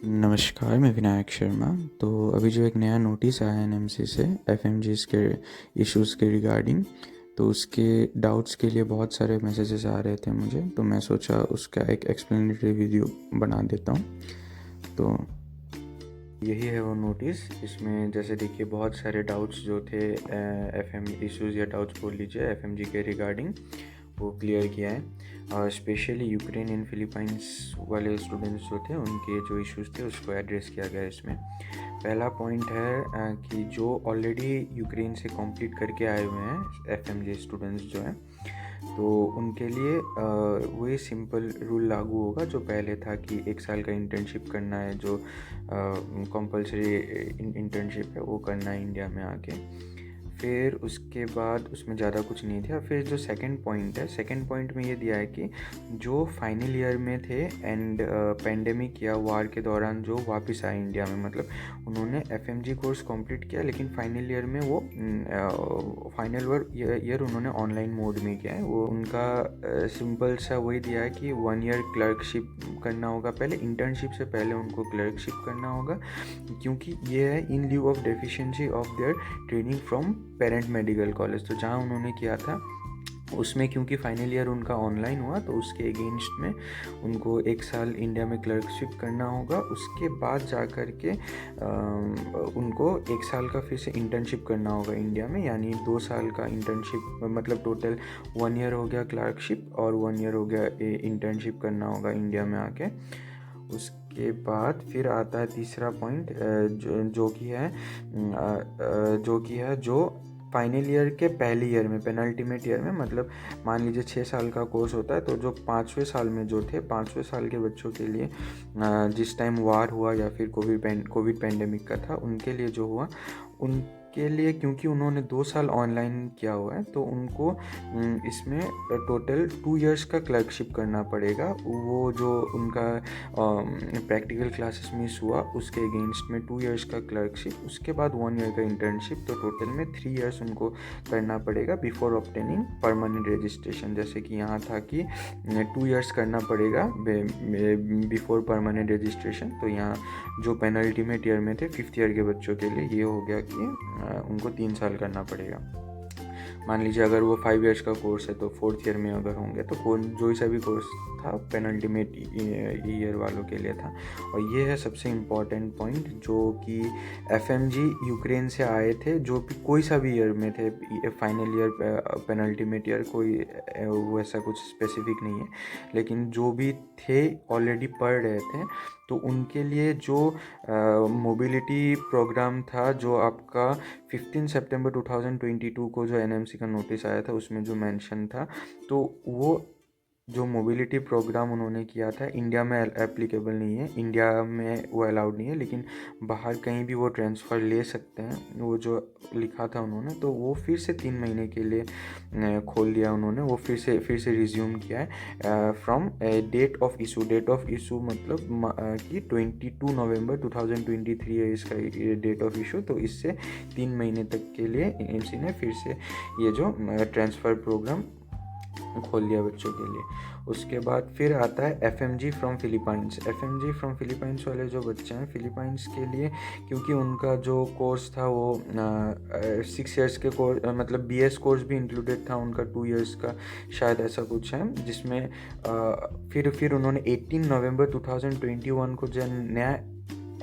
नमस्कार, मैं विनायक शर्मा। तो अभी जो एक नया नोटिस आया है एनएमसी से एफएमजीज़ के इश्यूज़ के रिगार्डिंग, तो उसके डाउट्स के लिए बहुत सारे मैसेजेस आ रहे थे मुझे, तो मैं सोचा उसका एक एक्सप्लेनेटरी वीडियो बना देता हूँ। तो यही है वो नोटिस। इसमें जैसे देखिए बहुत सारे डाउट्स जो थे एफएम इश्यूज़ या डाउट्स बोल लीजिए एफएमजी के रिगार्डिंग, वो क्लियर किया है। स्पेशली यूक्रेन एंड फिलीपाइंस वाले स्टूडेंट्स जो थे उनके जो इश्यूज़ थे उसको एड्रेस किया गया इसमें। पहला पॉइंट है कि जो ऑलरेडी यूक्रेन से कंप्लीट करके आए हुए हैं एफएमजी स्टूडेंट्स जो हैं, तो उनके लिए वही सिंपल रूल लागू होगा जो पहले था कि 1 साल का इंटर्नशिप करना है, जो कंपलसरी इंटर्नशिप है वो करना है इंडिया में आके। फिर उसके बाद उसमें ज़्यादा कुछ नहीं था। फिर जो सेकंड पॉइंट है, सेकंड पॉइंट में ये दिया है कि जो फाइनल ईयर में थे एंड पेंडेमिक या वार के दौरान जो वापस आए इंडिया में, मतलब उन्होंने एफएमजी कोर्स कंप्लीट किया लेकिन फाइनल ईयर में वो फाइनल ईयर उन्होंने ऑनलाइन मोड में किया है। वो उनका सिंपल सा वही दिया है कि 1 ईयर क्लर्कशिप करना होगा, पहले इंटर्नशिप से पहले उनको क्लर्कशिप करना होगा, क्योंकि ये है in lieu of deficiency of their training from parent medical college. तो जहाँ उन्होंने किया था उसमें क्योंकि फाइनल ईयर उनका ऑनलाइन हुआ, तो उसके अगेंस्ट में उनको 1 साल इंडिया में क्लर्कशिप करना होगा। उसके बाद जा कर के उनको 1 साल का फिर से इंटर्नशिप करना होगा इंडिया में, यानी 2 साल का इंटर्नशिप, मतलब टोटल 1 ईयर हो गया क्लर्कशिप और 1 ईयर हो गया इंटर्नशिप करना होगा इंडिया में आके। उसके बाद फिर आता है तीसरा पॉइंट जो कि है जो फाइनल ईयर के पहले ईयर में, पेनल्टीमेट ईयर में, मतलब मान लीजिए 6 साल का कोर्स होता है, तो जो 5वें साल में जो थे 5वें साल के बच्चों के लिए जिस टाइम वार हुआ या फिर कोविड पेंडेमिक का था उनके लिए जो हुआ, उनके लिए क्योंकि उन्होंने 2 साल ऑनलाइन किया हुआ है तो उनको इसमें टोटल 2 इयर्स का क्लर्कशिप करना पड़ेगा। वो जो उनका प्रैक्टिकल क्लासेस मिस हुआ उसके अगेंस्ट में 2 इयर्स का क्लर्कशिप, उसके बाद 1 ईयर का इंटर्नशिप, तो टोटल में 3 इयर्स उनको करना पड़ेगा बिफोर ऑब्टेनिंग परमानेंट रजिस्ट्रेशन। जैसे कि यहाँ था कि 2 इयर्स करना पड़ेगा बिफोर परमानेंट रजिस्ट्रेशन, तो यहाँ जो पेनल्टीमेट ईयर में थे 5th ईयर के बच्चों के लिए ये हो गया कि उनको 3 साल करना पड़ेगा। मान लीजिए अगर वो 5 इयर्स का कोर्स है तो 4th ईयर में अगर होंगे तो जो सा भी कोर्स था पेनल्टीमेट ईयर वालों के लिए था। और ये है सबसे इम्पॉर्टेंट पॉइंट, जो कि एफएमजी यूक्रेन से आए थे, जो भी कोई सा भी ईयर में थे, फाइनल ईयर पेनल्टीमेट ईयर, कोई वैसा कुछ स्पेसिफिक नहीं है, लेकिन जो भी थे ऑलरेडी पढ़ रहे थे, तो उनके लिए जो मोबिलिटी प्रोग्राम था, जो आपका 15 सितंबर 2022 को जो एनएमसी का नोटिस आया था उसमें जो मेंशन था, तो वो जो मोबिलिटी प्रोग्राम उन्होंने किया था इंडिया में एप्लीकेबल नहीं है, इंडिया में वो अलाउड नहीं है, लेकिन बाहर कहीं भी वो ट्रांसफ़र ले सकते हैं, वो जो लिखा था उन्होंने, तो वो फिर से 3 महीने के लिए खोल दिया उन्होंने, वो फिर से रिज्यूम किया है फ्रॉम डेट ऑफ इशू मतलब कि 22 नवंबर 2023 है इसका डेट ऑफ इशू। तो इससे 3 महीने तक के लिए एमसी ने फिर से ये जो ट्रांसफ़र प्रोग्राम खोल दिया बच्चों के लिए। उसके बाद फिर आता है FMG from Philippines. FMG from Philippines वाले जो बच्चे हैं फिलीपाइंस के लिए, क्योंकि उनका जो कोर्स था वो 6 इयर्स के कोर्स, मतलब बीएस कोर्स भी इंक्लूडेड था उनका, 2 इयर्स का शायद ऐसा कुछ है, जिसमें फिर उन्होंने 18 नवंबर 2021 को जो नया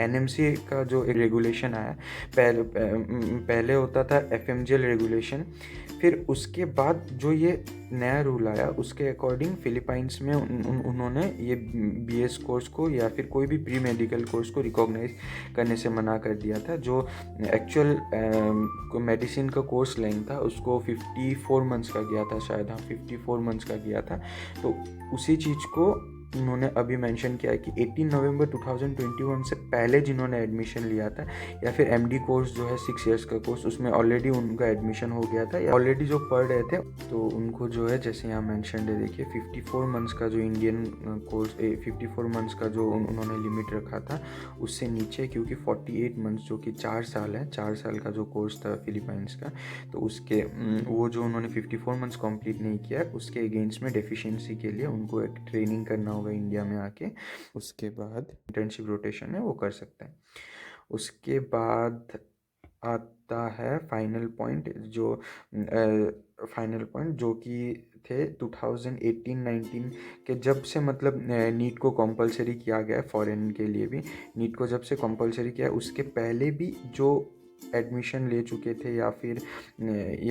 एनएमसी का जो रेगुलेशन आया, पहले होता था एफएमजीएल रेगुलेशन, फिर उसके बाद जो ये नया रूल आया उसके अकॉर्डिंग फिलीपाइंस में उन्होंने ये बीएस कोर्स को या फिर कोई भी प्री मेडिकल कोर्स को रिकॉग्नाइज करने से मना कर दिया था। जो एक्चुअल मेडिसिन का कोर्स लेंथ था उसको 54 मंथ्स का किया था शायद, हाँ 54 मंथ्स का किया था। तो उसी चीज़ को उन्होंने अभी मेंशन किया है कि 18 नवंबर 2021 से पहले जिन्होंने एडमिशन लिया था या फिर एमडी कोर्स जो है 6 इयर्स का कोर्स, उसमें ऑलरेडी उनका एडमिशन हो गया था या ऑलरेडी जो पढ़ रहे थे, तो उनको जो है जैसे यहाँ मेंशन है देखिए 54 मंथ्स का जो इंडियन कोर्स 54 मंथ्स का जो उन्होंने लिमिट रखा था उससे नीचे, क्योंकि 48 मंथ्स जो कि 4 साल है, 4 साल का जो कोर्स था फिलीपाइंस का, तो उसके वो जो उन्होंने 54 मंथ्स कंप्लीट नहीं किया उसके अगेंस्ट में डेफिशिएंसी के लिए उनको एक ट्रेनिंग करना होगा इंडिया में आके, उसके बाद इंटर्नशिप रोटेशन है वो कर सकते हैं। उसके बाद आता है फाइनल पॉइंट जो कि थे 2018-19 के, जब से मतलब नीट को कंपलसरी किया गया है फॉरेन के लिए भी। नीट को जब से कंपलसरी किया है उसके पहले भी जो एडमिशन ले चुके थे या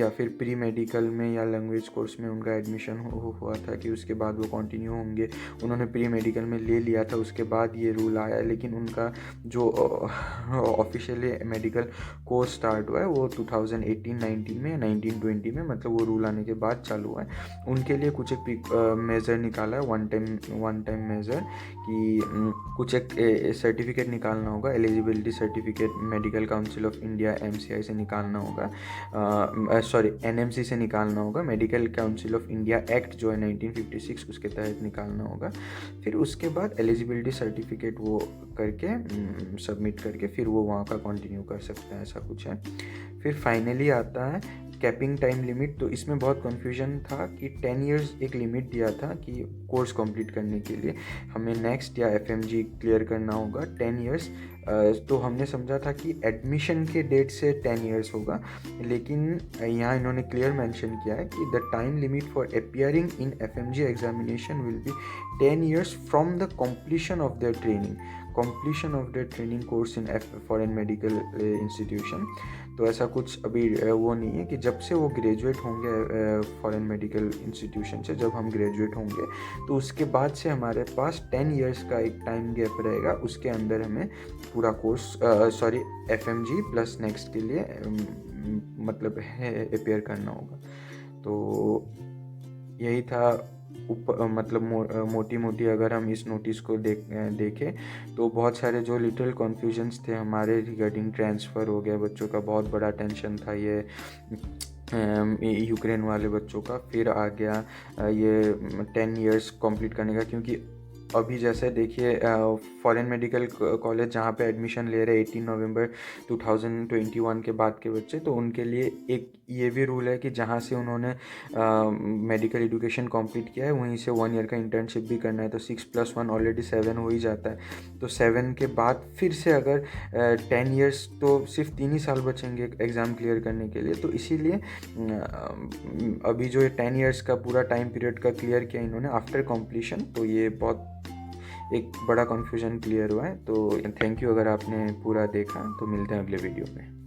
फिर प्री मेडिकल में या लैंग्वेज कोर्स में उनका एडमिशन हुआ था कि उसके बाद वो कंटिन्यू होंगे, उन्होंने प्री मेडिकल में ले लिया था, उसके बाद ये रूल आया। लेकिन उनका जो ऑफिशियली मेडिकल कोर्स स्टार्ट हुआ है वो 2018-19 में, 19-20 में, मतलब वो रूल आने के बाद चालू हुआ है। उनके लिए कुछ एक मेज़र निकाला है, वन टाइम मेज़र, कि कुछ एक सर्टिफिकेट निकालना होगा, eligibility certificate medical council of India MCI से निकालना होगा, NMC से निकालना होगा, medical council of India act जो है 1956 उसके तहत निकालना होगा। फिर उसके बाद एलिजिबिलिटी सर्टिफिकेट वो करके सबमिट करके फिर वो वहाँ का कंटिन्यू कर सकते हैं, ऐसा कुछ है। फिर फाइनली आता है कैपिंग टाइम लिमिट। तो इसमें बहुत कन्फ्यूजन था कि 10 इयर्स एक लिमिट दिया था कि कोर्स कंप्लीट करने के लिए हमें नेक्स्ट या FMG क्लियर करना होगा 10 इयर्स। तो हमने समझा था कि एडमिशन के डेट से 10 इयर्स होगा, लेकिन यहाँ इन्होंने क्लियर मेंशन किया है कि the time limit for appearing in FMG examination will be 10 years from the completion of their training course in foreign medical institution। तो ऐसा कुछ अभी वो नहीं है कि जब से वो ग्रेजुएट होंगे फॉरेन मेडिकल इंस्टीट्यूशन से, जब हम ग्रेजुएट होंगे तो उसके बाद से हमारे पास 10 इयर्स का एक टाइम गैप रहेगा, उसके अंदर हमें पूरा कोर्स FMG प्लस नेक्स्ट के लिए मतलब अपेयर करना होगा। तो यही था मतलब मोटी मोटी अगर हम इस नोटिस को देखें तो बहुत सारे जो लिटिल कन्फ्यूजन्स थे हमारे रिगार्डिंग ट्रांसफ़र हो गया बच्चों का, बहुत बड़ा टेंशन था ये यूक्रेन वाले बच्चों का। फिर आ गया ये 10 इयर्स कंप्लीट करने का, क्योंकि अभी जैसे देखिए फॉरेन मेडिकल कॉलेज जहाँ पे एडमिशन ले रहे 18 नवंबर 2021 के बाद के बच्चे, तो उनके लिए एक ये भी रूल है कि जहाँ से उन्होंने मेडिकल एजुकेशन कंप्लीट किया है वहीं से 1 ईयर का इंटर्नशिप भी करना है, तो 6+1 ऑलरेडी 7 हो ही जाता है। तो 7 के बाद फिर से अगर 10 इयर्स, तो सिर्फ 3 ही साल बचेंगे एग्ज़ाम क्लियर करने के लिए। तो इसीलिए अभी जो 10 इयर्स का पूरा टाइम पीरियड का क्लियर किया इन्होंने आफ्टर कम्प्लीशन, तो ये बहुत एक बड़ा कन्फ्यूजन क्लियर हुआ है। तो थैंक यू अगर आपने पूरा देखा, तो मिलते हैं अगले वीडियो में।